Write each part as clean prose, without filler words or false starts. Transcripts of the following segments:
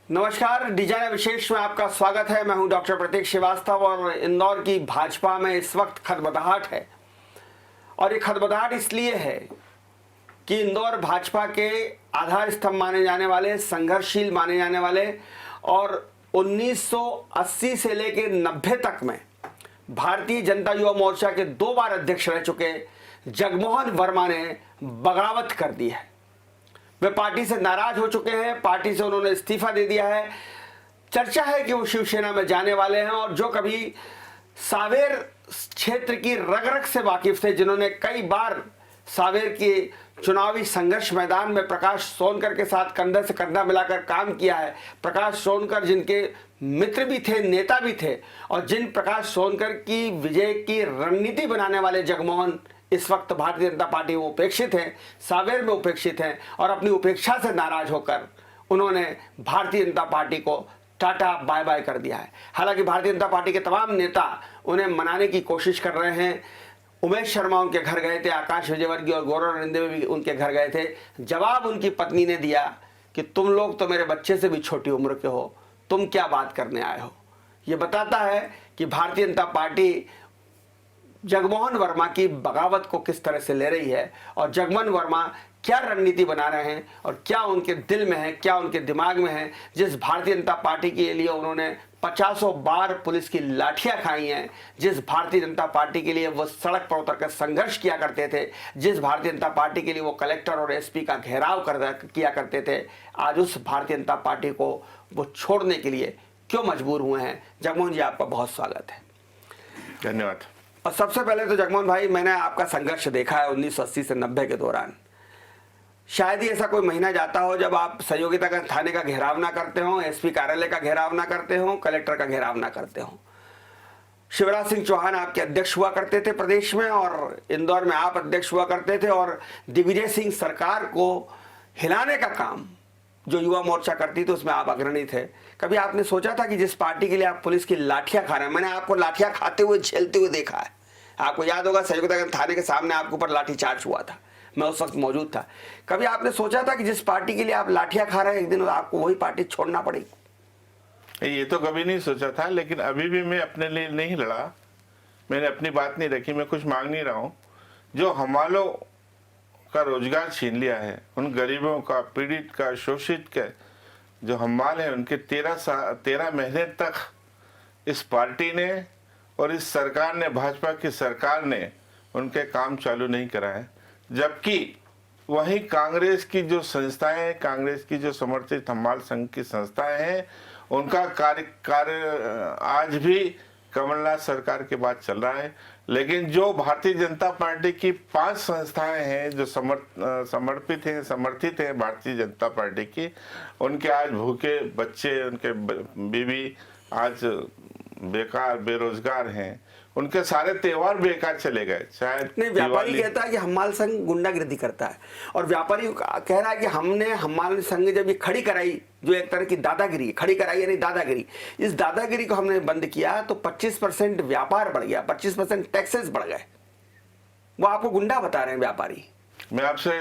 नमस्कार, डिजाइन विशेष में आपका स्वागत है। मैं हूं डॉक्टर प्रतीक श्रीवास्तव और इंदौर की भाजपा में इस वक्त खदबदाहट है। और ये खदबदाहट इसलिए है कि इंदौर भाजपा के आधार स्तंभ माने जाने वाले, संघर्षशील माने जाने वाले और 1980 से लेकर 90 तक में भारतीय जनता युवा मोर्चा के 2 बार अध्यक्ष रह चुके जगमोहन वर्मा ने बगावत कर दी है। वे पार्टी से नाराज हो चुके हैं, पार्टी से उन्होंने इस्तीफा दे दिया है। चर्चा है कि वो शिवसेना में जाने वाले हैं। और जो कभी सावेर क्षेत्र की रग रग से वाकिफ थे, जिन्होंने कई बार सावेर के चुनावी संघर्ष मैदान में प्रकाश सोनकर के साथ कंधे से कंधा मिलाकर काम किया है, प्रकाश सोनकर जिनके मित्र भी थे, नेता भी थे, और जिन प्रकाश सोनकर की विजय की रणनीति बनाने वाले जगमोहन इस वक्त भारतीय जनता पार्टी में उपेक्षित हैं, सावेर में उपेक्षित हैं। और अपनी उपेक्षा से नाराज होकर उन्होंने भारतीय जनता पार्टी को टाटा बाय बाय कर दिया है। हालांकि भारतीय जनता पार्टी के तमाम नेता उन्हें मनाने की कोशिश कर रहे हैं। उमेश शर्मा उनके घर गए थे, आकाश विजयवर्गीय और गौरव नंदे भी उनके घर गए थे। जवाब उनकी पत्नी ने दिया कि तुम लोग तो मेरे बच्चे से भी छोटी उम्र के हो, तुम क्या बात करने आए हो। ये बताता है कि भारतीय जनता पार्टी जगमोहन वर्मा की बगावत को किस तरह से ले रही है और जगमोहन वर्मा क्या रणनीति बना रहे हैं और क्या उनके दिल में है, क्या उनके दिमाग में है। जिस भारतीय जनता पार्टी के लिए उन्होंने 50 बार पुलिस की लाठियां खाई हैं, जिस भारतीय जनता पार्टी के लिए वो सड़क पर उतर कर संघर्ष किया करते थे, जिस भारतीय जनता पार्टी के लिए वो कलेक्टर और एसपी का घेराव किया करते थे, आज उस भारतीय जनता पार्टी को वो छोड़ने के लिए क्यों मजबूर हुए हैं। जगमोहन जी, आपका बहुत स्वागत है। धन्यवाद। और सबसे पहले तो जगमोहन भाई, मैंने आपका संघर्ष देखा है 1980 से 90 के दौरान। शायद ही ऐसा कोई महीना जाता हो जब आप सहयोगिता का थाने का घेराव ना करते हो, एसपी कार्यालय का घेराव ना करते हो, कलेक्टर का घेराव ना करते हो। शिवराज सिंह चौहान आपके अध्यक्ष हुआ करते थे प्रदेश में, और इंदौर में आप अध्यक्ष हुआ करते थे। और दिग्विजय सिंह सरकार को हिलाने का काम जो युवा मोर्चा करती थी उसमें आप अग्रणी थे। कभी आपने सोचा था कि जिस पार्टी के लिए आप पुलिस की लाठियां खा रहे हैं, मैंने आपको लाठियां खाते हुए, झेलते हुए देखा है। आपको याद होगा सहयोगिता थाने के सामने आपके ऊपर लाठी चार्ज हुआ था, मैं उस वक्त मौजूद था। कभी आपने सोचा था कि जिस पार्टी के लिए आप लाठियां खा रहे हैं, एक दिन आपको वही पार्टी छोड़ना पड़ेगी? ये तो कभी नहीं सोचा था, लेकिन अभी भी मैं अपने लिए नहीं लड़ा, मैंने अपनी बात नहीं रखी। मैं कुछ मांग नहीं रहा हूँ। जो हमालों का रोजगार छीन लिया है, उन गरीबों का, पीड़ित का, शोषित का जो हमाल है, उनके 13 महीने तक इस पार्टी ने और इस सरकार ने, भाजपा की सरकार ने उनके काम चालू नहीं करा है। जबकि वहीं कांग्रेस की जो संस्थाएं, कांग्रेस की जो समर्थित हमाल संघ की संस्थाएं हैं, उनका कार्य आज भी कमलनाथ सरकार के बाद चल रहा है। लेकिन जो भारतीय जनता पार्टी की 5 संस्थाएं हैं जो समर्पित हैं, समर्थित हैं भारतीय जनता पार्टी की, उनके आज भूखे बच्चे, उनके बीवी आज बेकार, बेरोजगार हैं। उनके सारे त्योहार बेकार चले गए। शायद नहीं, व्यापारी कहता है कि हमाल संघ गुंडागिर्दी करता है, और व्यापारी कह रहा है कि हमने हमाल संघ जब ये खड़ी कराई, जो एक तरह की दादागिरी खड़ी कराई, यानी दादागिरी, इस दादागिरी को हमने बंद किया तो 25% व्यापार बढ़ गया, 25% टैक्सेस बढ़ गए। वो आपको गुंडा बता रहे हैं व्यापारी। मैं आपसे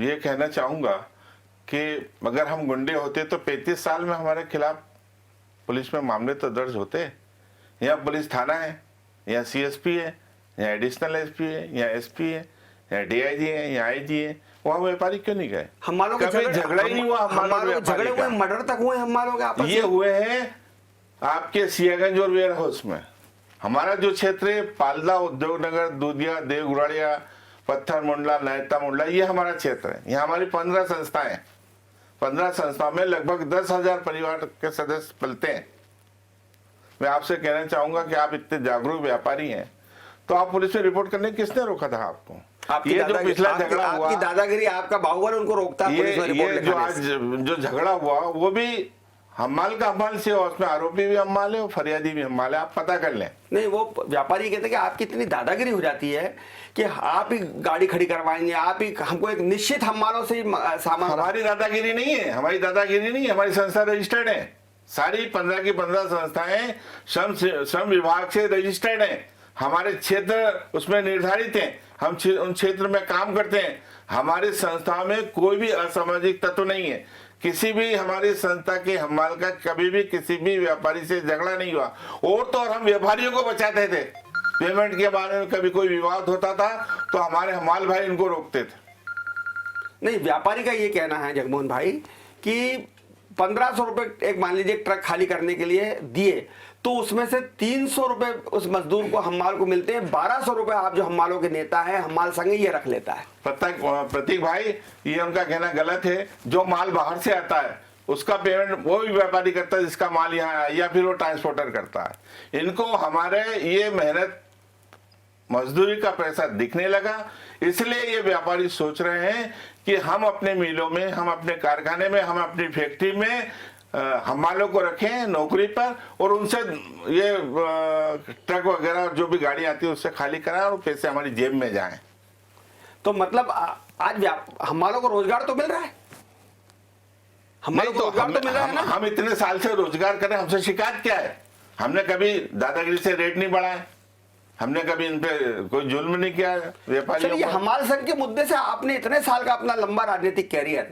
ये कहना चाहूंगा कि अगर हम गुंडे होते तो 35 साल में हमारे खिलाफ पुलिस में मामले तो दर्ज होते। यहाँ पुलिस थाना है, यहाँ सीएसपी है, यहाँ एडिशनल एसपी है, यहाँ एसपी है, यहाँ डीआईजी है, यहाँ आईजी है। वहाँ व्यापारी क्यों नहीं गए? हमालों के झगड़ा ही नहीं हुआ। झगड़े हुए, मर्डर तक हुए हमालों के आपस में। ये हुए हैं आपके सियागंज और वेयर हाउस में। हमारा जो क्षेत्र है, पालदा, उद्योगनगर, दूधिया, देवगुड़ाड़िया, पत्थर मुंडला, नायता मुंडला, ये हमारा क्षेत्र है। यहाँ हमारी 15 संस्थाएं, 15 संस्थाओं में लगभग 10,000 परिवार के सदस्य पलते हैं। मैं आपसे कहना चाहूंगा कि आप इतने जागरूक व्यापारी हैं, तो आप पुलिस में रिपोर्ट करने किसने रोका था आपको? ये जो पिछला झगड़ा हुआ, आपकी दादागिरी, आपका बाहुबल उनको रोकता है पुलिस में रिपोर्ट ये जो आज जो झगड़ा हुआ वो भी हमाल का हमाल से, और उसमें आरोपी भी हमाल है और फरियादी भी हमाल है। आप पता कर लें। नहीं, वो व्यापारी कहते हैं कि आपकी इतनी दादागिरी हो जाती है कि आप ही गाड़ी खड़ी करवाएंगे, आप ही हमको एक निश्चित हमालों से सामान। हमारी दादागिरी नहीं है, हमारी दादागिरी नहीं है, हमारी संस्था रजिस्टर्ड है। सारी 15 की 15 संस्थाएं श्रम विभाग से रजिस्टर्ड हैं। हमारे क्षेत्र उसमें निर्धारित हैं, हम उन क्षेत्र में काम करते हैं। हमारे संस्था में कोई भी असामाजिक तत्व नहीं है। किसी भी हमारी संस्था के हमाल का कभी भी किसी भी व्यापारी से झगड़ा नहीं हुआ। और तो और हम व्यापारियों को बचाते थे, पेमेंट के बारे में कभी कोई विवाद होता था तो हमारे हमाल भाई इनको रोकते थे। नहीं, व्यापारी का ये कहना है जगमोहन भाई कि 1500 रुपए एक मान लीजिए ट्रक खाली करने के लिए दिए, तो उसमें से 300 रुपए उस मजदूर को हम्माल को मिलते हैं, 1200 रुपए आप जो हम्मालों के नेता है हम्माल संघ ये रख लेता है। प्रतीक भाई, ये उनका कहना गलत है। जो माल बाहर से आता है उसका पेमेंट वो भी व्यापारी करता है जिसका माल यहाँ आया, या फिर वो ट्रांसपोर्टर करता है। इनको हमारे ये मेहनत मजदूरी का पैसा दिखने लगा, इसलिए ये व्यापारी सोच रहे हैं कि हम अपने मिलों में, हम अपने कारखाने में, हम अपनी फैक्ट्री में हमालों को रखें नौकरी पर, और उनसे ये ट्रक वगैरह जो भी गाड़ी आती है उससे खाली कराएं और पैसे हमारी जेब में जाएं। तो मतलब आज हमालों को रोजगार तो मिल रहा है, हमारे को रोजगार तो मिल रहा है ना। हम इतने साल से रोजगार करें, हमसे शिकायत क्या है? हमने कभी दादागिरी से रेट नहीं बढ़ाए, हमने कभी इन पे कोई जुल्म नहीं किया व्यापारियों को। हमाल संघ के मुद्दे से आपने इतने साल का अपना लंबा राजनीतिक कैरियर,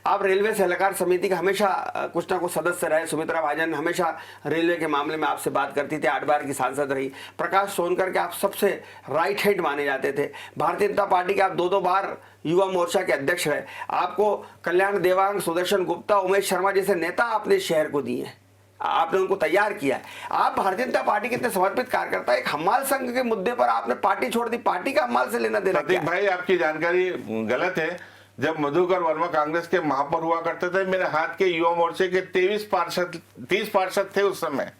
आप रेलवे सलाहकार समिति का हमेशा कुछ ना कुछ सदस्य रहे। सुमित्रा महाजन हमेशा रेलवे के मामले में आपसे बात करती थी, 8 बार की सांसद रही। प्रकाश सोनकर के आप सबसे राइट हैंड माने जाते थे। भारतीय जनता पार्टी के आप 2 बार युवा मोर्चा के अध्यक्ष रहे। आपको कल्याण देवांग, सुदर्शन गुप्ता, उमेश शर्मा जैसे नेता आपने शहर को दिए, आपने उनको तैयार किया है। आप भारतीय जनता पार्टी के इतने समर्पित कार्यकर्ता, एक हमाल संघ के मुद्दे पर आपने पार्टी छोड़ दी, पार्टी का हमाल से लेना देना क्या? भाई आपकी जानकारी गलत है। जब मधुकर वर्मा कांग्रेस के महापौर हुआ करते थे, मेरे हाथ के युवा मोर्चे के 30 पार्षद थे उस समय,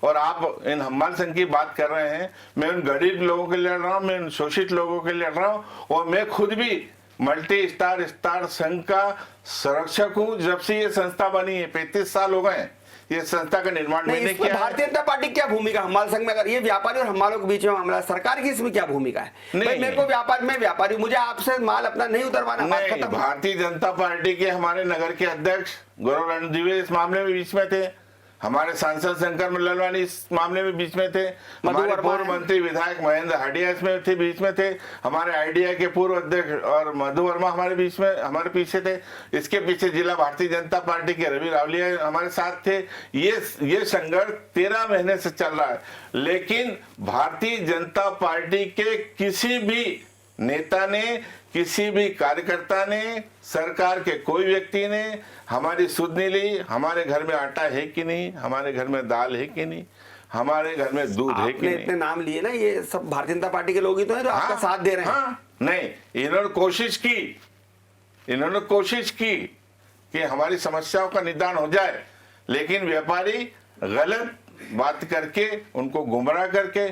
और आप इन हमाल संघ की बात कर रहे हैं। मैं उन गरीब लोगों के लिए लड़ रहा हूँ, मैं उन शोषित लोगों के लिए लड़ रहा हूँ, और मैं खुद भी मल्टी स्टार संघ का संरक्षक हूँ। जब से ये संस्था बनी है 35 साल हो गए, ये संस्था का निर्माण मैंने किया। भारतीय जनता पार्टी क्या भूमिका हमाल संघ में? अगर ये व्यापारी और हमालों के बीच में मामला, सरकार की इसमें क्या भूमिका है? भाई मेरे को व्यापारी, मुझे आपसे माल अपना नहीं उतरवाना। नहीं, भारतीय जनता पार्टी के हमारे नगर के अध्यक्ष गौरव रणदीवे इस मामले में बीच में थे, हमारे सांसद शंकर ललवानी इस मामले में बीच में थे, हमारे पूर्व मंत्री विधायक महेंद्र हाडिया इसमें थे, बीच में थे, हमारे आईडीआई के पूर्व अध्यक्ष और मधु वर्मा हमारे बीच में, हमारे पीछे थे। इसके पीछे जिला भारतीय जनता पार्टी के रवि रावलिया हमारे साथ थे। ये संघर्ष 13 महीने से चल रहा है, लेकिन भारतीय जनता पार्टी के किसी भी नेता ने, किसी भी कार्यकर्ता ने, सरकार के कोई व्यक्ति ने हमारी सुध नहीं ली। हमारे घर में आटा है कि नहीं, हमारे घर में दाल है कि नहीं, हमारे घर में दूध है कि नहीं। इतने नाम लिए ना, ये सब भारतीय जनता पार्टी के लोग ही तो हैं जो आपका साथ दे रहे हैं। नहीं, इन्होंने कोशिश की कि हमारी समस्याओं का निदान हो जाए, लेकिन व्यापारी गलत बात करके, उनको गुमराह करके,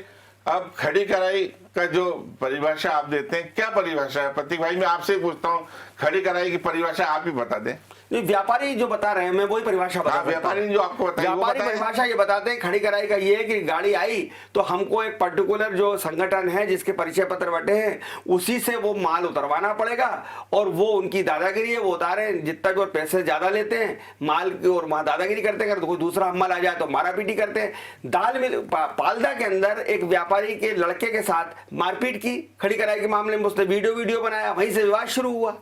अब खड़ी कराई का जो परिभाषा आप देते हैं, क्या परिभाषा है प्रतीक भाई? मैं आपसे पूछता हूँ, खड़ी कराई की परिभाषा आप ही बता दें। व्यापारी जो बता रहे हैं, मैं वही परिभाषा बता, व्यापारी जो आपको बताइए, व्यापारी परिभाषा ये बताते हैं खड़ी कराई का ये है कि गाड़ी आई तो हमको एक पर्टिकुलर जो संगठन है जिसके परिचय पत्र बटे हैं उसी से वो माल उतरवाना पड़ेगा, और वो उनकी दादागिरी है, वो उतारे जितना भी पैसे ज्यादा लेते हैं माल की और दादागिरी करते हैं। तो कोई दूसरा हमाल आ जाए तो मारापीटी करते हैं। दाल मिल पालदा के अंदर एक व्यापारी के लड़के के साथ मारपीट की, खड़ी कराई के मामले में उसने वीडियो बनाया, वहीं से विवाद शुरू हुआ।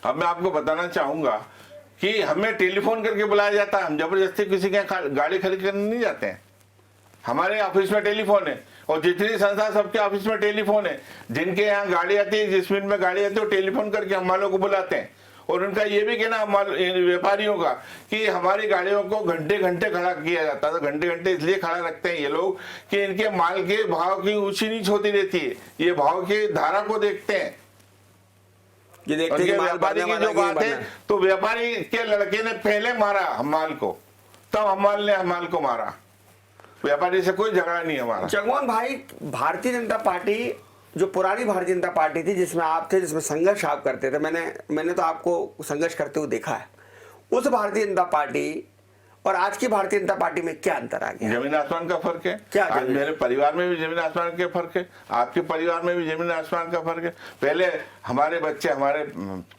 अब मैं आपको बताना चाहूंगा कि हमें टेलीफोन करके बुलाया जाता है, हम जबरदस्ती किसी के गाड़ी खरीद करने नहीं जाते हैं। हमारे ऑफिस में टेलीफोन है, और जितनी संस्था सबके ऑफिस में टेलीफोन है। जिनके यहाँ गाड़ी आती है, जिस मिनट में गाड़ी आती है, वो टेलीफोन करके हमालों को बुलाते हैं। और उनका ये भी कहना व्यापारियों का कि हमारी गाड़ियों को घंटे घंटे खड़ा किया जाता है। तो घंटे घंटे इसलिए खड़ा रखते हैं ये लोग कि इनके माल के भाव की ऊंची नीच होती रहती है, ये भाव की धारा को देखते हैं। ये देखते हैं व्यापारी की जो बात है, तो व्यापारी के लड़के ने पहले मारा हमाल को, तब हमाल ने हमाल को मारा। व्यापारी से कोई झगड़ा नहीं हमारा। जगमोहन भाई, भारतीय जनता पार्टी जो पुरानी भारतीय जनता पार्टी थी जिसमें आप थे, जिसमें संघर्ष आप करते थे, मैंने तो आपको संघर्ष करते हुए देखा है। उस भारतीय जनता पार्टी और आज की भारतीय जनता पार्टी में क्या अंतर आ गया? जमीन आसमान का फर्क है। क्या आज मेरे परिवार में भी जमीन आसमान के फर्क है, आपके परिवार में भी जमीन आसमान का फर्क है। पहले हमारे बच्चे हमारे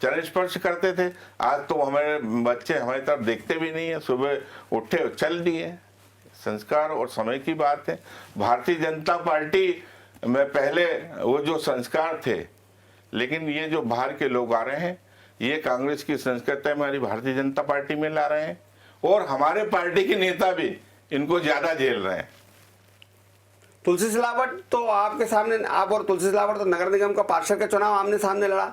चरण स्पर्श करते थे, आज तो हमारे बच्चे हमारी तरफ देखते भी नहीं है। सुबह उठे चल दिए, संस्कार और समय की बात है। भारतीय जनता पार्टी में पहले वो जो संस्कार थे, लेकिन ये जो बाहर के लोग आ रहे हैं, ये कांग्रेस की संस्कृति हमारी भारतीय जनता पार्टी में ला रहे हैं और हमारे पार्टी के नेता भी इनको ज्यादा झेल रहे हैं। तुलसी सिलावट तो आपके सामने, आप और तुलसी सिलावट तो नगर निगम का पार्षद का चुनाव आमने सामने लड़ा,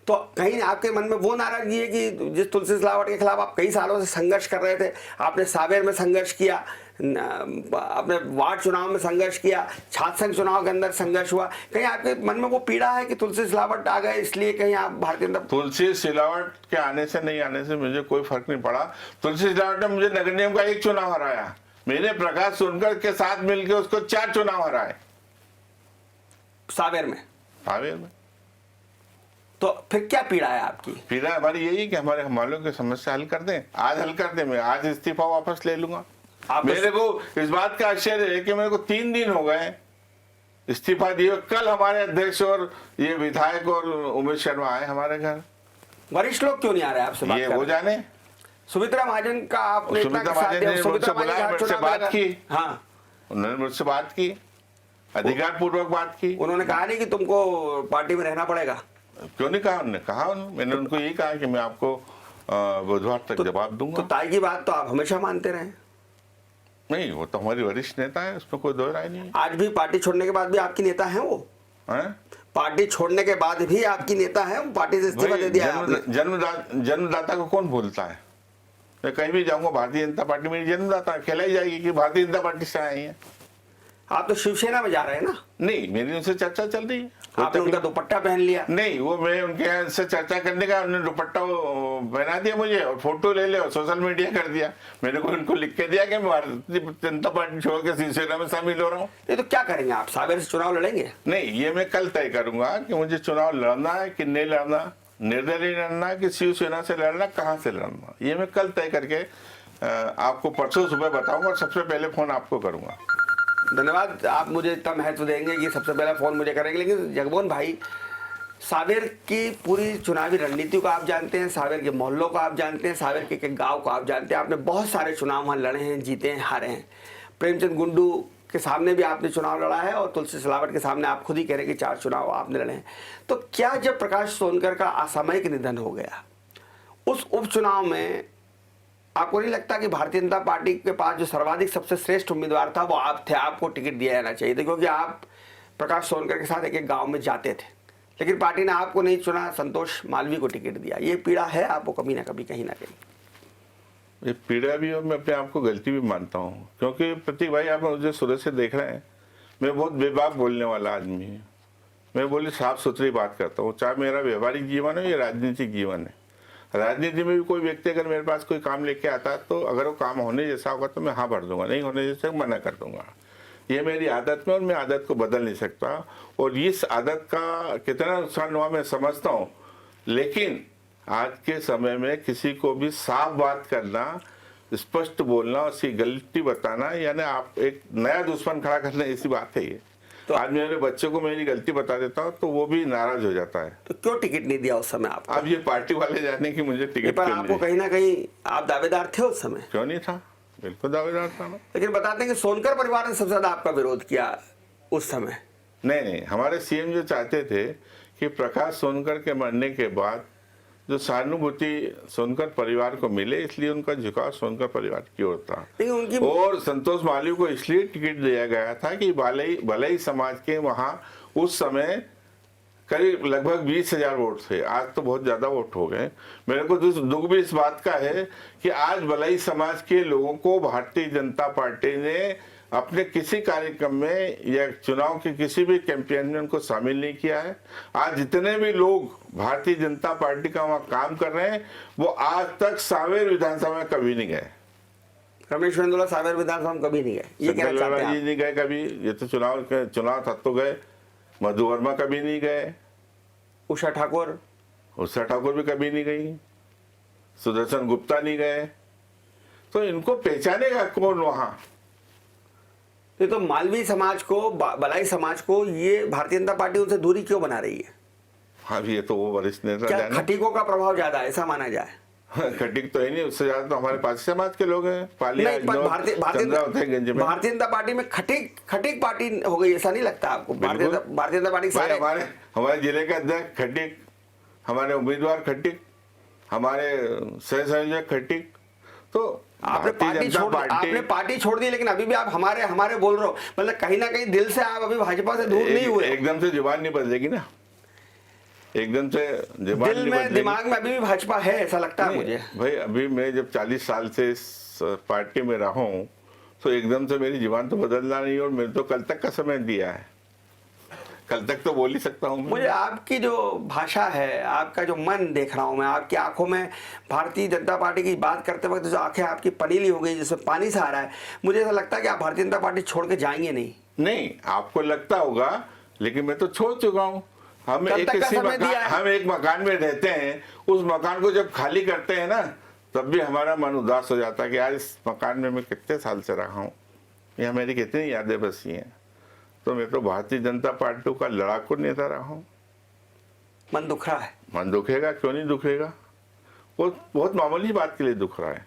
तो कहीं आपके मन में वो नाराजगी है कि जिस तुलसी सिलावट के खिलाफ आप कई सालों से संघर्ष कर रहे थे, आपने सावेर में संघर्ष किया, अपने वार्ड चुनाव में संघर्ष किया, छात्र संघ चुनाव के अंदर संघर्ष हुआ, कहीं आपके मन में वो पीड़ा है कि तुलसी सिलावट आ गए इसलिए कहीं आप भारतीय जनता? तुलसी सिलावट के आने से नहीं आने से मुझे कोई फर्क नहीं पड़ा। तुलसी सिलावट ने मुझे नगर निगम का 1 चुनाव हराया, मैंने प्रकाश सोनकर के साथ मिलकर उसको 4 चुनाव हराए सावेर में। तो फिर क्या पीड़ा है आपकी? पीड़ा हमारी यही कि हमारे हमालों की समस्या हल कर दें, आज हल कर दें। मैं आज इस्तीफा वापस ले लूंगा। मेरे को इस बात का आश्चर्य है कि मेरे को 3 दिन हो गए इस्तीफा दिए। कल हमारे अध्यक्ष और ये विधायक और उमेश शर्मा आए हमारे घर। वरिष्ठ लोग क्यों नहीं आ रहे आपसे बात ये करने? वो जाने। सुमित्रा महाजन का आपने सुमित्रा महाजन ने मुझसे बुलाया, मुझसे बात की। हाँ, उन्होंने मुझसे बात की, अधिकार पूर्वक बात की। उन्होंने कहा नहीं कि तुमको पार्टी में रहना पड़ेगा? क्यों नहीं कहा? उन्होंने कहा, मैंने उनको यही कहा कि मैं आपको बुधवार तक जवाब दूंगा। तो ताई की बात तो आप हमेशा मानते रहे। नहीं, वो तो हमारी वरिष्ठ नेता है, उसमें कोई दो राय नहीं है। आज भी पार्टी छोड़ने के बाद भी आपकी नेता है वो? पार्टी छोड़ने के बाद भी आपकी नेता है, पार्टी से इस्तीफा दे दिया आपने। जन्मदाता को कौन भूलता है? मैं कहीं भी जाऊंगा, भारतीय जनता पार्टी मेरी जन्मदाता खिलाई जाएगी कि भारतीय जनता पार्टी से आई है। आप तो शिवसेना में जा रहे हैं ना? नहीं, मेरी उनसे चर्चा चल रही है। आपने उनका दुपट्टा पहन लिया? नहीं, वो मैं उनके यहाँ से चर्चा करने का, उन्होंने दुपट्टा पहना दिया मुझे और फोटो ले लिया और सोशल मीडिया कर दिया। मैंने को उनको लिख के दिया कि मैं भारतीय जनता पार्टी छोड़ के शिवसेना में शामिल हो रहा हूँ। ये तो क्या करेंगे आप? सावेर से चुनाव लड़ेंगे? नहीं, ये मैं कल तय करूंगा कि मुझे चुनाव लड़ना है कि नहीं लड़ना, निर्दलीय लड़ना कि शिवसेना से लड़ना, कहाँ से लड़ना, ये मैं कल तय करके आपको परसों सुबह बताऊंगा और सबसे पहले फोन आपको करूंगा। धन्यवाद, आप मुझे इतना महत्व देंगे कि सबसे पहला फोन मुझे करेंगे। लेकिन जगमोहन भाई, सावेर की पूरी चुनावी रणनीति को आप जानते हैं, सावेर के मोहल्लों को आप जानते हैं, सावेर के गांव को आप जानते हैं। आपने बहुत सारे चुनाव वहाँ लड़े हैं, जीते हैं, हारे हैं। प्रेमचंद गुंडू के सामने भी आपने चुनाव लड़ा है और तुलसी सिलावट के सामने आप खुद ही कह रहे हैं कि 4 चुनाव आपने लड़े हैं। तो क्या जब प्रकाश सोनकर का असामयिक निधन हो गया, उस उपचुनाव में आपको नहीं लगता कि भारतीय जनता पार्टी के पास जो सर्वाधिक सबसे श्रेष्ठ उम्मीदवार था वो आप थे, आपको टिकट दिया जाना चाहिए था? क्योंकि आप प्रकाश सोनकर के साथ एक गांव में जाते थे, लेकिन पार्टी ने आपको नहीं चुना, संतोष मालवीय को टिकट दिया। ये पीड़ा है आपको कभी ना कभी, कहीं ना कहीं? ये पीड़ा भी और मैं अपने आप को गलती भी मानता हूँ, क्योंकि प्रतीक भाई आप मुझे शुरू से देख रहे हैं, मैं बहुत बेबाक बोलने वाला आदमी हूँ। मैं बोले साफ सुथरी बात करता हूँ, चाहे मेरा व्यवहारिक जीवन है या राजनीतिक जीवन है। राजनीति में भी कोई व्यक्ति अगर मेरे पास कोई काम लेके आता है तो अगर वो काम होने जैसा होगा तो मैं हाँ भर दूंगा, नहीं होने जैसा मना कर दूंगा। ये मेरी आदत में और मैं आदत को बदल नहीं सकता। और इस आदत का कितना नुकसान हुआ मैं समझता हूँ, लेकिन आज के समय में किसी को भी साफ बात करना, स्पष्ट बोलना, उसकी गलती बताना, यानी आप एक नया दुश्मन खड़ा करना, ऐसी बात है ये। तो आज मेरे बच्चे को मेरी गलती बता देता हूँ तो वो भी नाराज हो जाता है। तो क्यों टिकट नहीं दिया उस समय आपको? अब ये पार्टी वाले जाने की मुझे टिकट पर आपको कहीं ना कहीं आप दावेदार थे उस समय? क्यों नहीं था, बिल्कुल दावेदार था मैं। लेकिन बताते हैं कि सोनकर परिवार ने सबसे ज्यादा आपका विरोध किया उस समय। नहीं, हमारे सीएम जो चाहते थे कि प्रकाश सोनकर के मरने के बाद जो सहानुभूति सोनकर परिवार को मिले, इसलिए उनका झुकाव सोनकर परिवार की ओर था। और संतोष मालवीय को इसलिए टिकट दिया गया था कि भलाई समाज के वहां उस समय करीब लगभग 20,000 वोट थे, आज तो बहुत ज्यादा वोट हो गए। मेरे को दुख भी इस बात का है कि आज भलाई समाज के लोगों को भारतीय जनता पार्टी ने अपने किसी कार्यक्रम में या चुनाव के किसी भी कैंपेन में उनको शामिल नहीं किया है। आज जितने भी लोग भारतीय जनता पार्टी का वहां काम कर रहे हैं वो आज तक सावेर विधानसभा में कभी नहीं गए। रमेश वेंदुला सावेर विधानसभा में कभी नहीं गए, ये कहना चाहते हैं? नहीं गए कभी, ये तो चुनाव था तो गए। मधु वर्मा कभी नहीं गए, उषा ठाकुर भी कभी नहीं गई, सुदर्शन गुप्ता नहीं गए। तो इनको पहचानेगा कौन वहां? तो मालवीय समाज को, भलाई समाज को ये भारतीय जनता पार्टी उनसे दूरी क्यों बना रही है? हाँ, ये तो वो वरिष्ठ नेता क्या खटीकों का प्रभाव ज्यादा है, ऐसा माना जाए? खटीक तो है नहीं, उससे ज्यादा तो हमारे पासी समाज के लोग हैं। भारतीय जनता पार्टी में खटीक पार्टी हो गई, ऐसा नहीं लगता आपको? भारतीय जनता पार्टी हमारे जिले का अध्यक्ष खटीक, हमारे उम्मीदवार खटीक, हमारे सह संयोजक खट्टिक, तो आपने पार्टी छोड़ दी, लेकिन अभी भी आप हमारे हमारे बोल रहे हो, मतलब कहीं ना कहीं दिल से आप अभी भाजपा से दूर नहीं हुए। एकदम से जुबान नहीं बदलेगी ना, एकदम से जुबान दिल में दिमाग में अभी भी भाजपा है, ऐसा लगता है मुझे। भाई अभी मैं जब 40 साल से इस पार्टी में रहा हूँ तो एकदम से मेरी जुबान तो बदलना नहीं, और मैंने तो कल तक का समय दिया है, कल तक तो बोल ही सकता हूँ। मुझे आपकी जो भाषा है, आपका जो मन देख रहा हूं मैं, आपकी आंखों में भारतीय जनता पार्टी की बात करते वक्त जो आंखें आपकी पनीली हो गई, जिसमें पानी सा आ रहा है, मुझे ऐसा लगता है कि आप भारतीय जनता पार्टी छोड़ के जाएंगे नहीं। नहीं, आपको लगता होगा, लेकिन मैं तो छोड़ चुका हूँ। हम एक मकान में रहते हैं, उस मकान को जब खाली करते हैं ना, तब भी हमारा मन उदास हो जाता है कि यार इस मकान में मैं कितने साल से रहा हूँ, यहाँ मेरी कितनी यादें बसी हैं। तो मैं तो भारतीय जनता पार्टी का लड़ाकू नेता रहा हूँ। मन दुख रहा है? मन दुखेगा, क्यों नहीं दुखेगा। वो बहुत मामूली बात के लिए दुख रहा है।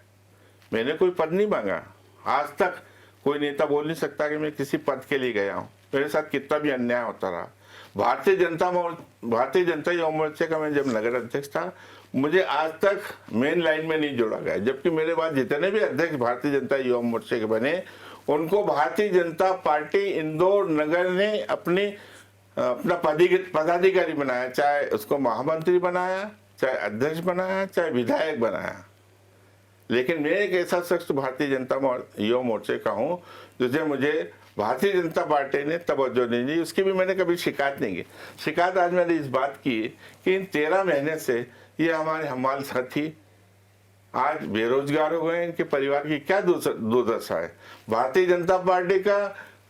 मैंने कोई पद नहीं मांगा, आज तक कोई नेता बोल नहीं सकता कि मैं किसी पद के लिए गया हूँ। मेरे साथ कितना भी अन्याय होता रहा। भारतीय जनता युवा मोर्चे का मैं जब नगर अध्यक्ष था, मुझे आज तक मेन लाइन में नहीं जोड़ा गया, जबकि मेरे बाद जितने भी अध्यक्ष भारतीय जनता युवा मोर्चे के बने, उनको भारतीय जनता पार्टी इंदौर नगर ने अपना पदाधिकारी बनाया, चाहे उसको महामंत्री बनाया, चाहे अध्यक्ष बनाया, चाहे विधायक बनाया। लेकिन मैं एक ऐसा शख्स भारतीय जनता युवा मोर्चे का हूँ जिसे मुझे भारतीय जनता पार्टी ने तवज्जो नहीं दी, उसकी भी मैंने कभी शिकायत नहीं की। शिकायत आज मैंने इस बात की कि इन 13 महीने से ये हमारे हमाल साथी आज बेरोजगार हो गए, इनके परिवार की क्या दुर्दशा है। भारतीय जनता पार्टी का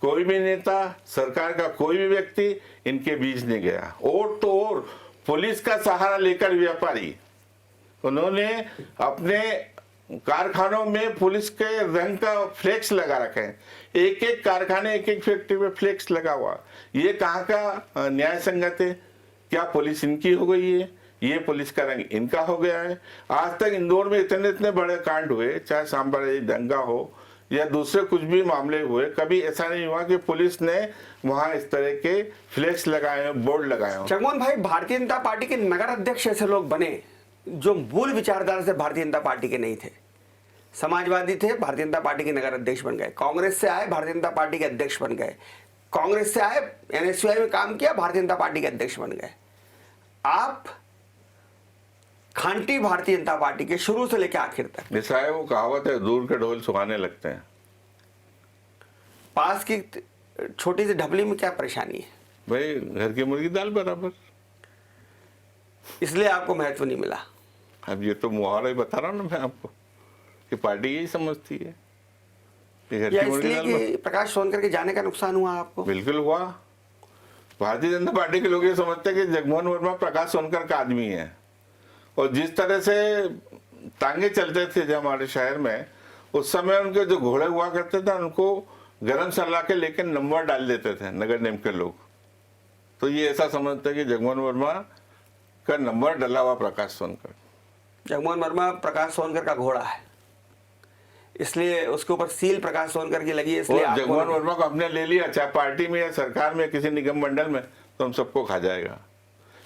कोई भी नेता, सरकार का कोई भी व्यक्ति इनके बीच नहीं गया। और तो और पुलिस का सहारा लेकर व्यापारी, उन्होंने अपने कारखानों में पुलिस के रंग का फ्लेक्स लगा रखे हैं। एक एक कारखाने, एक एक फैक्ट्री में फ्लेक्स लगा हुआ। ये कहाँ का न्याय संगत है? क्या पुलिस इनकी हो गई है? ये पुलिस का रंग इनका हो गया है। आज तक इंदौर में इतने बड़े कांड हुए, चाहे सांबरदारी दंगा हो या दूसरे कुछ भी मामले हुए, कभी ऐसा नहीं हुआ कि पुलिस ने वहां इस तरह के फ्लेक्स लगाए, बोर्ड लगाए। जगमोहन भाई, भारतीय जनता पार्टी के नगर अध्यक्ष ऐसे लोग बने जो मूल विचारधारा से भारतीय जनता पार्टी के नहीं थे। समाजवादी थे, भारतीय जनता पार्टी के नगर अध्यक्ष बन गए। कांग्रेस से आए, भारतीय जनता पार्टी के अध्यक्ष बन गए। कांग्रेस से आए, एनएसयूआई में काम किया, भारतीय जनता पार्टी के अध्यक्ष बन गए। आप खांटी भारतीय जनता पार्टी के शुरू से लेकर आखिर तक। ऐसा है, वो कहावत है, दूर के ढोल सुहाने लगते हैं। पास की छोटी सी ढबली में क्या परेशानी है? भाई घर की मुर्गी दाल बराबर, इसलिए आपको महत्व नहीं मिला। अब ये तो मुहावरा ही बता रहा हूं ना मैं आपको कि पार्टी यही समझती है कि घर की मुर्गी दाल। इसलिए प्रकाश सोनकर के जाने का नुकसान हुआ आपको? बिल्कुल हुआ। भारतीय जनता पार्टी के लोग ये समझते हैं कि जगमोहन वर्मा प्रकाश सोनकर का आदमी है, और जिस तरह से तांगे चलते थे जब हमारे शहर में, उस समय उनके जो घोड़े हुआ करते थे उनको गरम सला के लेकर नंबर डाल देते थे नगर निगम के लोग। तो ये ऐसा समझते हैं कि जगमोहन वर्मा का नंबर डला हुआ प्रकाश सोनकर। जगमोहन वर्मा प्रकाश सोनकर का घोड़ा है, इसलिए उसके ऊपर सील प्रकाश सोनकर की लगी है। इसलिए जगमोहन वर्मा को हमने ले लिया, चाहे पार्टी में या सरकार में, किसी निगम मंडल में, तो हम सबको खा जाएगा।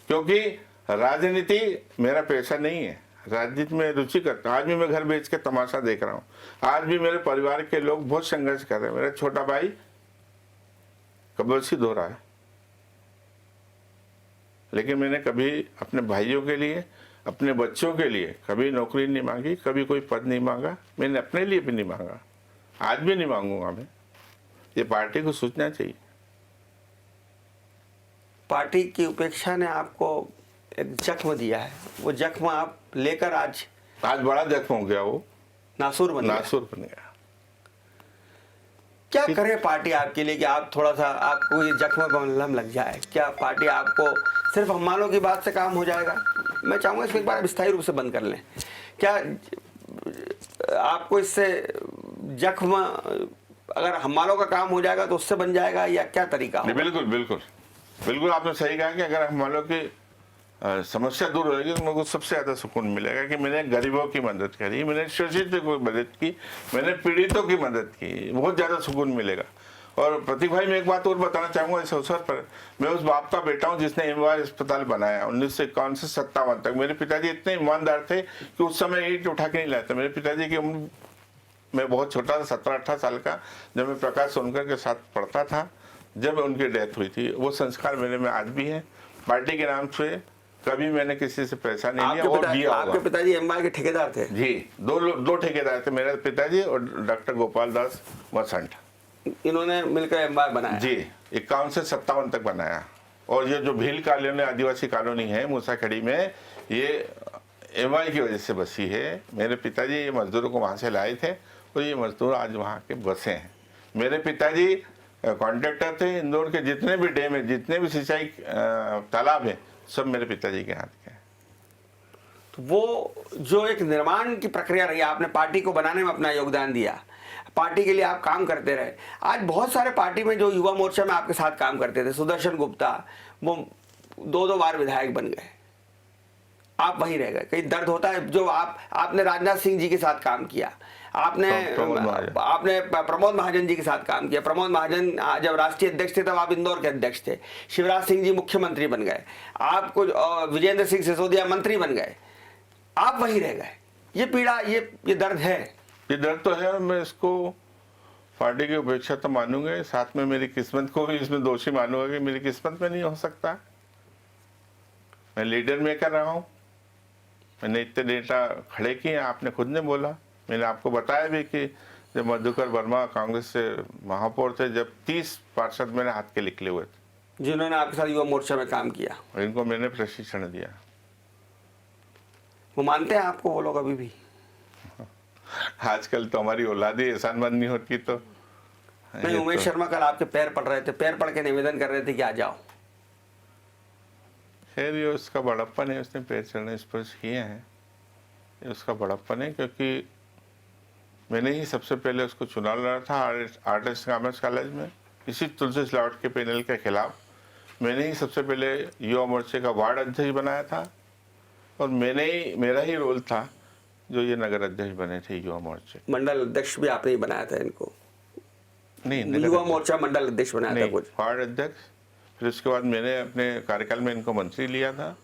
क्योंकि राजनीति मेरा पेशा नहीं है, राजनीति में रुचि करता हूँ। आज भी मैं घर बेच के तमाशा देख रहा हूँ। आज भी मेरे परिवार के लोग बहुत संघर्ष कर रहे हैं। मेरा छोटा भाई कब्रसिद हो रहा है, लेकिन मैंने कभी अपने भाइयों के लिए, अपने बच्चों के लिए कभी नौकरी नहीं मांगी, कभी कोई पद नहीं मांगा। मैंने अपने लिए भी नहीं मांगा, आज भी नहीं मांगूंगा मैं। ये पार्टी को सोचना चाहिए। पार्टी की उपेक्षा ने आपको एक जख्म दिया है, वो जख्म आप लेकर आज बड़ा जख्म हो गया, वो नासूर बन गया। क्या करे पार्टी आपके लिए कि आप थोड़ा सा, आपको ये जख्म पर मलहम लग जाए? क्या पार्टी आपको सिर्फ हम मालों की बात से काम हो जाएगा? मैं चाहूंगा इसको एक बार विस्तारी रूप से बंद कर लें। क्या आपको इससे जख्म, अगर हम मालों का काम हो जाएगा तो उससे बन जाएगा, या क्या तरीका होगा? बिल्कुल बिल्कुल बिल्कुल, आपने सही कहा कि अगर हम मालों की समस्या दूर होगी तो मुझको सबसे ज़्यादा सुकून मिलेगा कि मैंने गरीबों की मदद करी, मैंने शोषित की मदद की, मैंने पीड़ितों की मदद की, बहुत ज़्यादा सुकून मिलेगा। और प्रतीक भाई, मैं एक बात और बताना चाहूंगा इस अवसर पर। मैं उस बाप का बेटा हूं जिसने एमवार अस्पताल बनाया 1951 से 57 तक। मेरे पिताजी इतने ईमानदार थे कि उस समय ईंट उठा के नहीं लाते। मेरे पिताजी की उम्र, मैं बहुत छोटा था, 17-18 साल का, जब मैं प्रकाश सोनकर के साथ पढ़ता था, जब उनकी डेथ हुई थी। वो संस्कार मेरे में आज भी है। पार्टी के नाम से कभी मैंने किसी से पैसा नहीं लिया और दिया होगा। आपके पिताजी एमआर के ठेकेदार थे? जी, दो ठेकेदार थे, मेरे पिताजी और डॉक्टर गोपाल दास वसंत। इन्होंने मिलकर एमआर बनाया? जी, 51 से 57 तक बनाया। और ये जो भील कॉलोनी, आदिवासी कॉलोनी है मूसाखेड़ी में, ये एमआई की वजह से बसी है। मेरे पिताजी ये मजदूरों को वहाँ से लाए थे और ये मजदूर आज वहाँ के बसे हैं। मेरे पिताजी कॉन्ट्रैक्टर थे। इंदौर के जितने भी डैम है, जितने भी सिंचाई तालाब हैं, सब मेरे पिताजी के हाथ के हैं। तो वो जो एक निर्माण की प्रक्रिया रही, आपने पार्टी को बनाने में अपना योगदान दिया, पार्टी के लिए आप काम करते रहे। आज बहुत सारे पार्टी में जो युवा मोर्चा में आपके साथ काम करते थे, सुदर्शन गुप्ता, वो 2-2 बार विधायक बन गए, आप वहीं रह गए। कहीं दर्द होता है? जो आपने राजनाथ सिंह जी के साथ काम किया, आपने प्रमोद महाजन जी के साथ काम किया। प्रमोद महाजन जब राष्ट्रीय अध्यक्ष थे तब आप इंदौर के अध्यक्ष थे। शिवराज सिंह जी मुख्यमंत्री बन गए, आपको विजेंद्र सिंह सिसोदिया मंत्री बन गए, आप वहीं रह गए। ये पीड़ा, ये दर्द है? ये दर्द तो है। मैं इसको पार्टी की उपेक्षा तो मानूंगा, साथ में मेरी किस्मत को भी इसमें दोषी मानूंगा कि मेरी किस्मत में नहीं हो सकता। मैं लीडर में कर रहा हूँ। मैंने इतने डेटा खड़े किए, आपने खुद ने बोला। मैंने आपको बताया भी कि जब मधुकर वर्मा कांग्रेस से महापौर थे, जब 30 पार्षद मैंने हाथ के निकले हुए थे, जिन्होंने आपके साथ युवा मोर्चा में काम किया, और इनको मैंने प्रशिक्षण दिया। वो मानते हैं आपको वो लोग अभी भी? आजकल तो हमारी औलादी एहसानमंद नहीं होती। तो नहीं, उमेश शर्मा कल आपके पैर पड़ रहे थे, पैर पड़ के निवेदन कर रहे थे कि आ जाओ। खैर, ये उसका बड़प्पन है, उसने पैर चढ़ने स्पर्श किए हैं, ये उसका बड़प्पन है। क्योंकि मैंने ही सबसे पहले उसको चुनाव लड़ा था आर्ट्स कॉमर्स कॉलेज में, इसी तुलसी सिलावट के पैनल के खिलाफ। मैंने ही सबसे पहले युवा मोर्चे का वार्ड अध्यक्ष बनाया था, और मेरा ही रोल था जो ये नगर अध्यक्ष बने थे युवा मोर्चे। मंडल अध्यक्ष भी आपने ही बनाया था इनको? नहीं, युवा मोर्चा मंडल अध्यक्ष बनाया था कुछ? वार्ड अध्यक्ष। फिर उसके बाद मैंने अपने कार्यकाल में इनको मंत्री लिया था।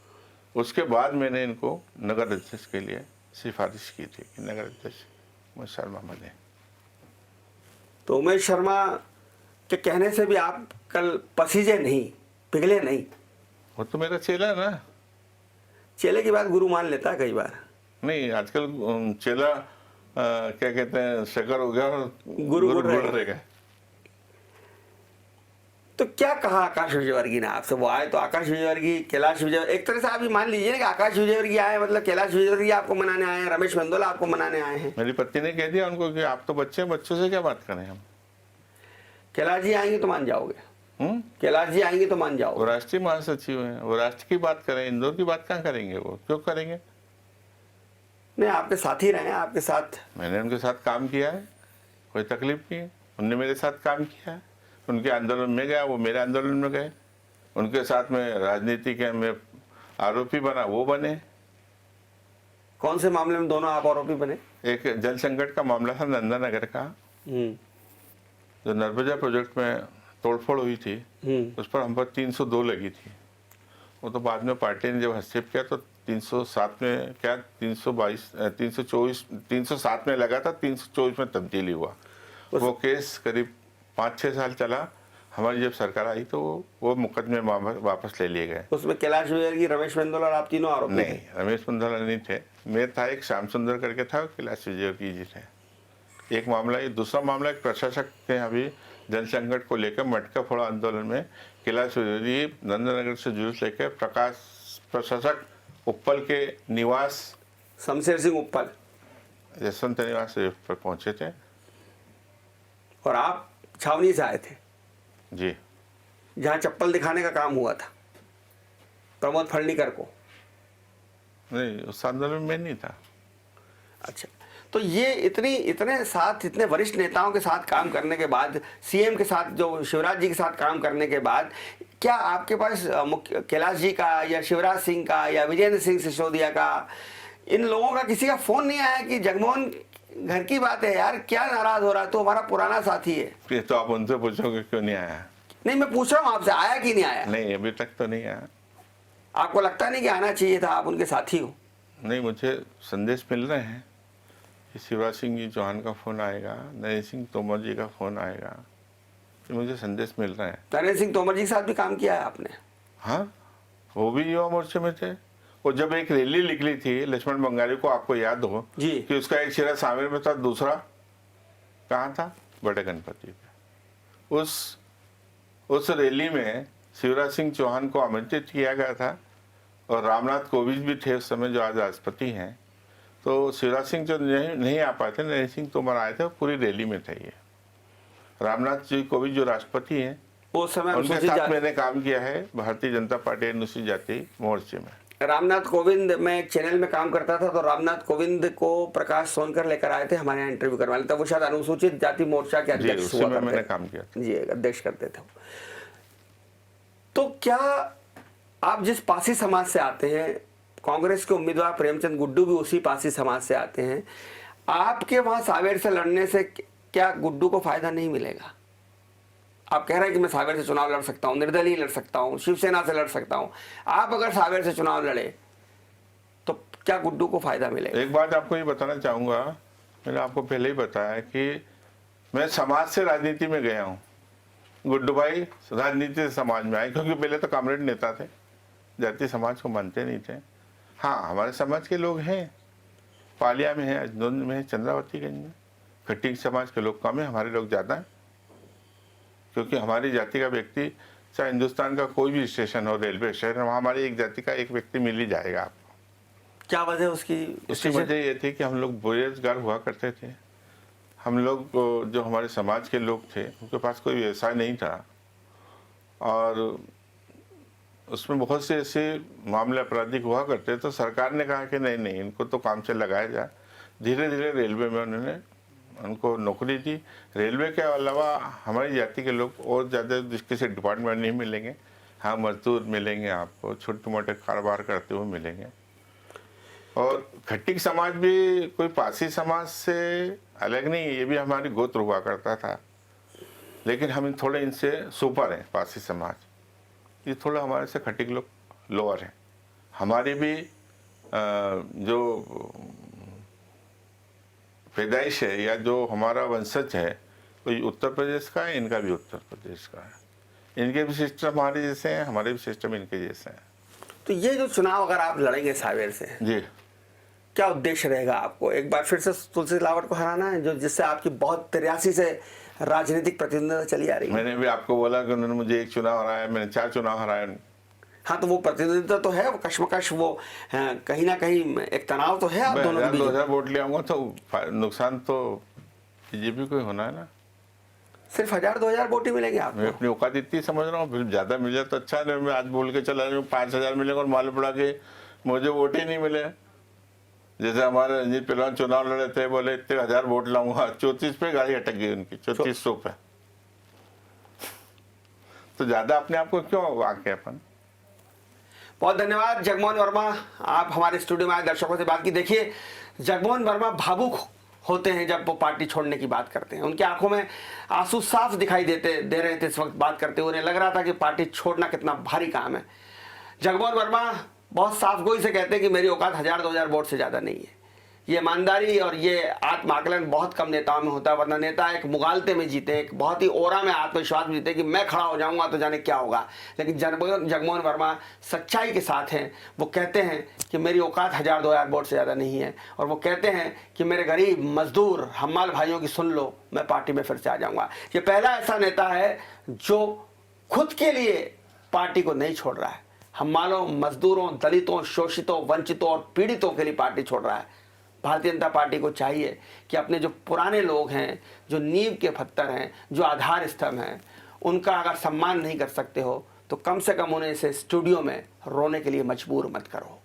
उसके बाद मैंने इनको नगर अध्यक्ष के लिए सिफारिश की थी कि नगर अध्यक्ष उमेश शर्मा बने। तो उमेश शर्मा के कहने से भी आप कल पसीजे नहीं, पिघले नहीं? वो तो मेरा चेला है ना। चेले की बात गुरु मान लेता है कई बार। नहीं, आजकल चेला क्या कहते हैं, शकर हो गया और गुरु रह गए। तो क्या कहा आकाश विजयवर्गीय ने आपसे? वो आए तो आकाश विजयवर्गीय, कैलाश विजयवर्गीय, एक तरह से आप भी मान लीजिए ना कि आकाश विजयवर्गीय आए मतलब कैलाश विजयवर्गीय आपको मनाने आए हैं, रमेश मेंदोला आपको मनाने आए हैं। मेरी पत्नी ने कह दिया उनको कि आप तो बच्चे हैं, बच्चों से क्या बात करें हम। कैलाश जी आएंगे तो मान जाओगे? कैलाश जी आएंगे तो मान जाओगे? वो राष्ट्रीय महासचिव हैं, वो राष्ट्र की बात करें, इंदौर की बात कहाँ करेंगे? वो क्यों करेंगे? नहीं, आपके साथ ही रहे, आपके साथ। मैंने उनके साथ काम किया है, कोई तकलीफ नहीं है। उनने मेरे साथ काम किया है, उनके आंदोलन में गया, वो मेरे आंदोलन में गए। उनके साथ में राजनीति के में आरोपी बना, वो बने। कौन से मामले में दोनों आप आरोपी बने? एक जल संकट का मामला था नंदानगर का, जो नर्मदा प्रोजेक्ट में तोड़फोड़ हुई थी, उस पर हम पर 302 लगी थी। वो तो बाद में पार्टी ने जब हस्तक्षेप किया तो 307 में क्या 307 में लगा था, 324 में तब्दीली हुआ। वो केस करीब 5-6 साल चला। हमारी जब सरकार आई तो वो मुकदमे वापस ले लिए गए। उसमें कैलाश विजयवर्गीय, रमेश मेंदोला और आप तीनों आरोपी? नहीं, रमेश मेंदोला नहीं थे, मैं था, एक श्याम सुंदर करके था, कैलाश विजयवर्गीय जी थे। एक मामला ये। दूसरा मामला एक प्रशासक थे, अभी जल संकट को लेकर मटका फोड़ा आंदोलन में कैलाश विजयवर्गीय नंदनगर से जुलूस लेकर प्रशासक उप्पल के निवास, शमशेर सिंह उप्पल, यशवंत निवास पर पहुंचे थे। और आप छावनी से आए थे? जी। जहां चप्पल दिखाने का काम हुआ था प्रमोद फड़नीकर को? नहीं, उस आंदोलन में नहीं था। अच्छा, तो ये इतने वरिष्ठ नेताओं के साथ काम करने के बाद, सीएम के साथ, जो शिवराज जी के साथ काम करने के बाद, क्या आपके पास कैलाश जी का या शिवराज सिंह का या विजेंद्र सिंह सिसोदिया का, इन लोगों का किसी का फोन नहीं आया कि जगमोहन घर की बात है यार, क्या नाराज हो रहा है? तो हमारा पुराना साथी है। ये तो आप उनसे पूछोगे क्यों नहीं आया। नहीं, मैं पूछ रहा हूँ आपसे, आया कि नहीं आया? नहीं, अभी तक तो नहीं आया। आपको लगता नहीं कि आना चाहिए था? आप उनके साथी हो। नहीं, मुझे संदेश मिल रहे हैं कि शिवराज सिंह जी चौहान का फ़ोन आएगा, नरेंद्र सिंह तोमर जी का फ़ोन आएगा, ये मुझे संदेश मिल रहे हैं। नरेंद्र सिंह तोमर जी के साथ भी काम किया है आपने? हाँ, वो भी युवा मोर्चे में थे। और जब एक रैली निकली थी लक्ष्मण बंगाली को, आपको याद हो जी, कि उसका एक सिरा शामिल में था, दूसरा कहाँ था? बड़े गणपति पे। उस रैली में शिवराज सिंह चौहान को आमंत्रित किया गया था और रामनाथ कोविंद भी थे उस समय, जो आज राष्ट्रपति हैं। तो शिवराज सिंह जो नहीं आ पाए थे, नरेंद्र सिंह तोमर आए थे, वो पूरी रैली में थे। ये रामनाथ जी कोविंद जो राष्ट्रपति हैं, उस समय उनके साथ मैंने काम किया है भारतीय जनता पार्टी अनुसूचित जाति मोर्चे में। रामनाथ कोविंद, मैं एक चैनल में काम करता था, तो रामनाथ कोविंद को प्रकाश सोनकर लेकर आए थे हमारे यहाँ इंटरव्यू करवाने। तब वो शायद अनुसूचित जाति मोर्चा के अध्यक्ष हुआ करते, मैंने काम किया था। जी, अध्यक्ष करते थे। तो क्या आप जिस पासी समाज से आते हैं, कांग्रेस के उम्मीदवार प्रेमचंद गुड्डू भी उसी पासी समाज से आते हैं, आपके वहां सावेर से लड़ने से क्या गुड्डू को फायदा नहीं मिलेगा? आप कह रहे हैं कि मैं सावेर से चुनाव लड़ सकता हूं, निर्दलीय लड़ सकता हूं, शिवसेना से लड़ सकता हूं। आप अगर सावेर से चुनाव लड़े तो क्या गुड्डू को फायदा मिलेगा? एक बात आपको ये बताना चाहूंगा, मैंने आपको पहले ही बताया कि मैं समाज से राजनीति में गया हूँ। गुड्डू भाई राजनीति से समाज में आए, क्योंकि पहले तो कामरेड नेता थे, जाति समाज को मानते नहीं थे। हाँ, हमारे समाज के लोग हैं, पालिया में है, अजनौर में है, चंद्रावतीगंज में। खट्टिक समाज के लोग कम है, हमारे लोग ज़्यादा हैं, क्योंकि हमारी जाति का व्यक्ति, चाहे हिंदुस्तान का कोई भी स्टेशन हो, रेलवे स्टेशन, वहाँ हमारी एक जाति का एक व्यक्ति मिल ही जाएगा आपको। क्या वजह उसकी? उसकी वजह ये थी कि हम लोग बेरोजगार हुआ करते थे। हम लोग जो हमारे समाज के लोग थे, उनके पास कोई व्यवसाय नहीं था, और उसमें बहुत से ऐसे मामले आपराधिक हुआ करते। तो सरकार ने कहा कि नहीं नहीं, इनको तो काम से लगाया जाए। धीरे धीरे रेलवे में उन्होंने उनको नौकरी दी। रेलवे के अलावा हमारी जाति के लोग और ज़्यादा किसी डिपार्टमेंट नहीं मिलेंगे। हाँ, मजदूर मिलेंगे आपको, छोटे मोटे कारोबार करते हुए मिलेंगे। और खट्टिक समाज भी कोई पासी समाज से अलग नहीं है, ये भी हमारी गोत्र हुआ करता था, लेकिन हम थोड़े इनसे सुपर हैं। पासी समाज ये थोड़ा हमारे से खट्टिक लोग लोअर हैं। हमारी भी जो पैदाइश है या जो हमारा वंशज है, कोई उत्तर प्रदेश का है, इनका भी उत्तर प्रदेश का है। इनके भी सिस्टम हमारे जैसे हैं, हमारे भी सिस्टम इनके जैसे हैं। तो ये जो चुनाव अगर आप लड़ेंगे सावेर से, जी, क्या उद्देश्य रहेगा आपको? एक बार फिर से तुलसी सिलावट को हराना है, जो जिससे आपकी बहुत 83 से राजनीतिक प्रतिद्वंदता चली आ रही है? मैंने भी आपको बोला कि उन्होंने मुझे एक चुनाव हराया, मैंने 4 चुनाव हराए। हाँ, तो वो प्रतिद्वंदिता तो है, वो कश्मकश, वो कहीं ना कहीं एक तनाव तो है आप दोनों के बीच। 2000 वोट ले आऊंगा तो नुकसान तो बीजेपी को ही होना है ना। सिर्फ 1000-2000 वोट ही मिलेंगे आपको? मैं अपनी औकात इतनी समझ रहा हूँ, फिर ज़्यादा मिल जाए तो अच्छा है। मैं आज बोल के चला रहा हूँ 5000 मिलेगा और मालूम पड़ा कि मुझे वोट ही नहीं मिले। जैसे हमारे रंजीत पहलवान चुनाव लड़े थे, बोले इतने 1000 वोट लाऊंगा, 34 पे गाड़ी अटक गई उनकी, 3400 पे। तो ज़्यादा अपने आप को क्यों वाक़ है अपन। बहुत धन्यवाद जगमोहन वर्मा, आप हमारे स्टूडियो में आए, दर्शकों से बात की। देखिए, जगमोहन वर्मा भावुक होते हैं जब वो पार्टी छोड़ने की बात करते हैं। उनकी आंखों में आंसू साफ दिखाई दे रहे थे इस वक्त बात करते हुए। उन्हें लग रहा था कि पार्टी छोड़ना कितना भारी काम है। जगमोहन वर्मा बहुत साफ गोई से कहते हैं कि मेरी औकात 1000-2000 वोट से ज़्यादा नहीं है। ये ईमानदारी और ये आत्माकलन बहुत कम नेताओं में होता है, वरना नेता एक मुगालते में जीते, एक बहुत ही ओरा में आत्मविश्वास में जीते कि मैं खड़ा हो जाऊंगा तो जाने क्या होगा। लेकिन जगमोहन वर्मा सच्चाई के साथ हैं। वो कहते हैं कि मेरी औकात 1000-2000 वोट से ज़्यादा नहीं है, और वो कहते हैं कि मेरे गरीब मजदूर हमाल भाइयों की सुन लो, मैं पार्टी में फिर से आ जाऊँगा। ये पहला ऐसा नेता है जो खुद के लिए पार्टी को नहीं छोड़ रहा है, हमालों, मजदूरों, दलितों, शोषितों, वंचितों और पीड़ितों के लिए पार्टी छोड़ रहा है। भारतीय जनता पार्टी को चाहिए कि अपने जो पुराने लोग हैं, जो नींव के पत्थर हैं, जो आधार स्तंभ हैं, उनका अगर सम्मान नहीं कर सकते हो तो कम से कम उन्हें इसे स्टूडियो में रोने के लिए मजबूर मत करो।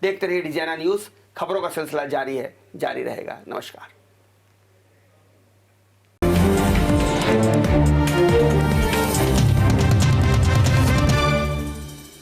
देखते रहिए डिजाइना न्यूज़, खबरों का सिलसिला जारी है, जारी रहेगा। नमस्कार।